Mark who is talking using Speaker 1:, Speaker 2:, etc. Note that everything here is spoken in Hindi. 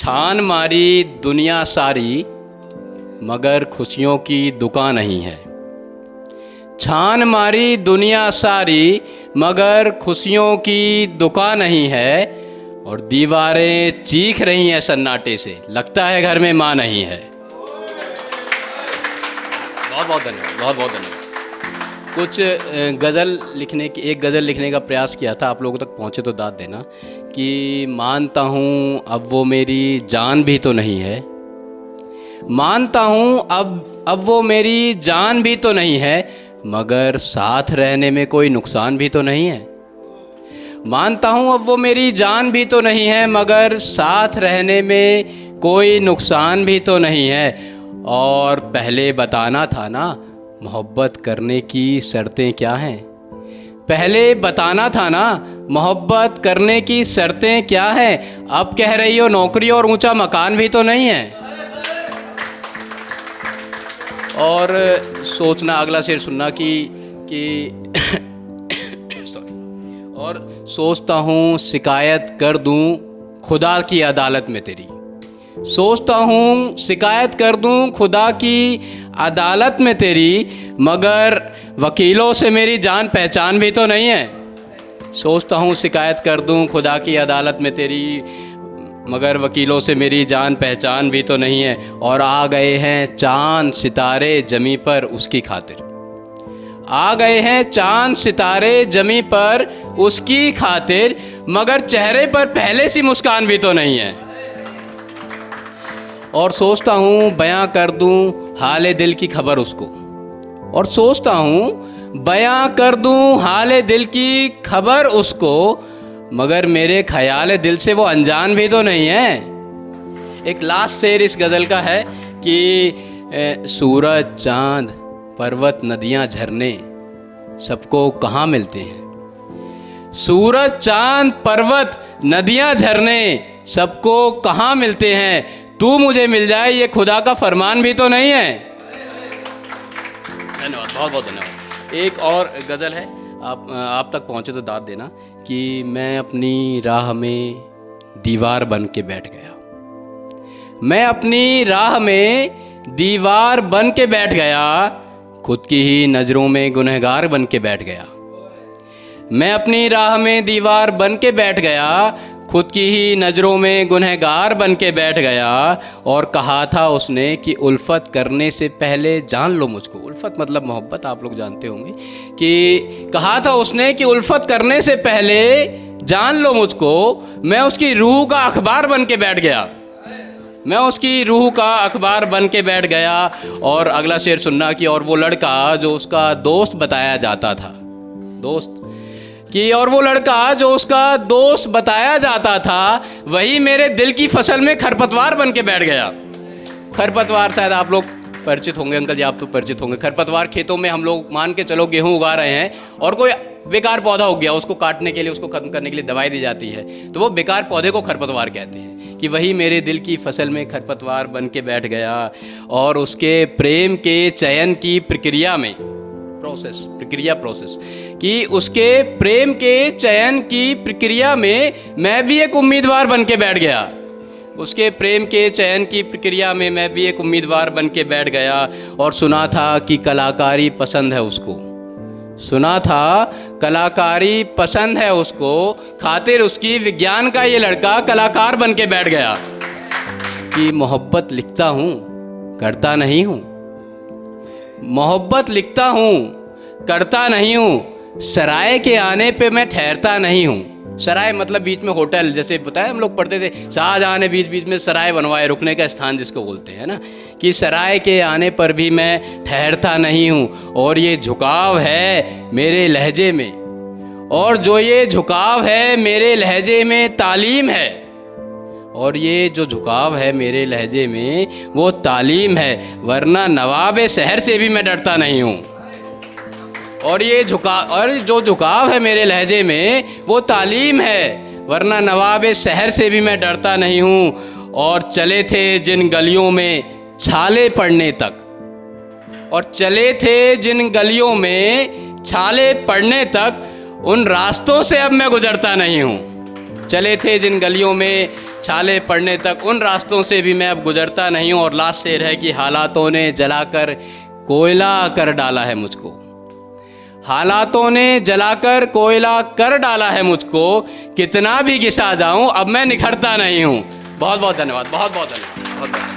Speaker 1: छान मारी दुनिया सारी मगर खुशियों की दुकान नहीं है। छान मारी दुनिया सारी मगर खुशियों की दुकान नहीं है। और दीवारें चीख रही हैं सन्नाटे से, लगता है घर में माँ नहीं है। बहुत बहुत धन्यवाद, बहुत बहुत धन्यवाद। कुछ एक गज़ल लिखने का प्रयास किया था, आप लोगों तक पहुँचे तो दाद देना कि मानता हूँ अब वो मेरी जान भी तो नहीं है। मानता हूँ अब वो मेरी जान भी तो नहीं है, मगर साथ रहने में कोई नुकसान भी तो नहीं है। मानता हूँ अब वो मेरी जान भी तो नहीं है, मगर साथ रहने में कोई नुकसान भी तो नहीं है। और पहले बताना था ना मोहब्बत करने की शर्तें क्या हैं। पहले बताना था ना मोहब्बत करने की शर्तें क्या हैं। अब कह रही हो नौकरी और ऊंचा मकान भी तो नहीं है। और सोचना, अगला शेर सुनना कि और सोचता हूँ शिकायत कर दूँ खुदा की अदालत में तेरी। सोचता हूँ शिकायत कर दूँ खुदा की अदालत में तेरी, मगर वकीलों से मेरी जान पहचान भी तो नहीं है। सोचता हूँ शिकायत कर दूँ खुदा की अदालत में तेरी, मगर वकीलों से मेरी जान पहचान भी तो नहीं है। और आ गए हैं चांद सितारे जमी पर उसकी खातिर। आ गए हैं चांद सितारे जमी पर उसकी खातिर, मगर चेहरे पर पहले सी मुस्कान भी तो नहीं है। और सोचता हूँ बयां कर दूँ हाले दिल की खबर उसको। और सोचता हूँ बयां कर दूँ हाले दिल की खबर उसको, मगर मेरे ख्याल दिल से वो अनजान भी तो नहीं है। एक लास्ट शेर इस गज़ल का है कि सूरज चांद पर्वत नदियाँ झरने सबको कहाँ मिलते हैं। सूरज चांद पर्वत नदियाँ झरने सबको कहाँ मिलते हैं। तू मुझे मिल जाए ये खुदा का फरमान भी तो नहीं है। धन्यवाद, बहुत बहुत धन्यवाद। एक और गज़ल है, आप तक पहुँचे तो दाद देना कि मैं अपनी राह में दीवार बन के बैठ गया। मैं अपनी राह में दीवार बन के बैठ गया, खुद की ही नज़रों में गुनहगार बन के बैठ गया। मैं अपनी राह में दीवार बन के बैठ गया, खुद की ही नज़रों में गुनहगार बन के बैठ गया। और कहा था उसने कि उल्फत करने से पहले जान लो मुझको। उल्फत मतलब मोहब्बत, आप लोग जानते होंगे कि कहा था उसने कि उल्फत करने से पहले जान लो मुझको। मैं उसकी रूह का अखबार बन के बैठ गया। मैं उसकी रूह का अखबार बन के बैठ गया। और अगला शेर सुनना कि और वो लड़का जो उसका दोस्त बताया जाता था, दोस्त कि और वो लड़का जो उसका दोस्त बताया जाता था, वही मेरे दिल की फसल में खरपतवार बन के बैठ गया। खरपतवार शायद आप लोग परिचित होंगे, अंकल जी आप तो परिचित होंगे। खरपतवार खेतों में हम लोग मान के चलो गेहूं उगा रहे हैं और कोई बेकार पौधा हो गया, उसको काटने के लिए, उसको खत्म करने के लिए दवाई दी जाती है, तो वो बेकार पौधे को खरपतवार कहते हैं। कि वही मेरे दिल की फसल में खरपतवार बन के बैठ गया। और उसके प्रेम के चयन की प्रक्रिया में प्रोसेस कि उसके प्रेम के चयन की प्रक्रिया में मैं भी एक उम्मीदवार बन के बैठ गया। उसके प्रेम के चयन की प्रक्रिया में मैं भी एक उम्मीदवार बन के बैठ गया। और सुना था कि कलाकारी पसंद है उसको। सुना था कलाकारी पसंद है उसको, खातिर उसकी विज्ञान का ये लड़का कलाकार बन के बैठ गया। कि मोहब्बत लिखता हूँ करता नहीं हूँ। मोहब्बत लिखता हूँ करता नहीं हूँ, सराय के आने पे मैं ठहरता नहीं हूँ। सराय मतलब बीच में होटल, जैसे बताया हम लोग पढ़ते थे शाहजहाँ ने बीच बीच में सराय बनवाए, रुकने का स्थान जिसको बोलते हैं ना, कि सराय के आने पर भी मैं ठहरता नहीं हूँ। और ये झुकाव है मेरे लहजे में, और जो ये झुकाव है मेरे लहजे में तालीम है। और ये जो झुकाव है मेरे लहजे में वो तालीम है, वरना नवाब शहर से भी मैं डरता नहीं हूँ। और जो झुकाव है मेरे लहजे में वो तालीम है, वरना नवाब शहर से भी मैं डरता नहीं हूँ। और चले थे जिन गलियों में छाले पड़ने तक, और चले थे जिन गलियों में छाले पड़ने तक, उन रास्तों से अब मैं गुजरता नहीं हूँ। चले थे जिन गलियों में छाले पड़ने तक उन रास्तों से भी मैं अब गुजरता नहीं हूँ। और लास्ट शेर है कि हालातों ने जलाकर कोयला कर डाला है मुझको, हालातों ने जलाकर कोयला कर डाला है मुझको, कितना भी घिसा जाऊं अब मैं निखरता नहीं हूं। बहुत बहुत धन्यवाद, बहुत बहुत धन्यवाद, बहुत बहुत।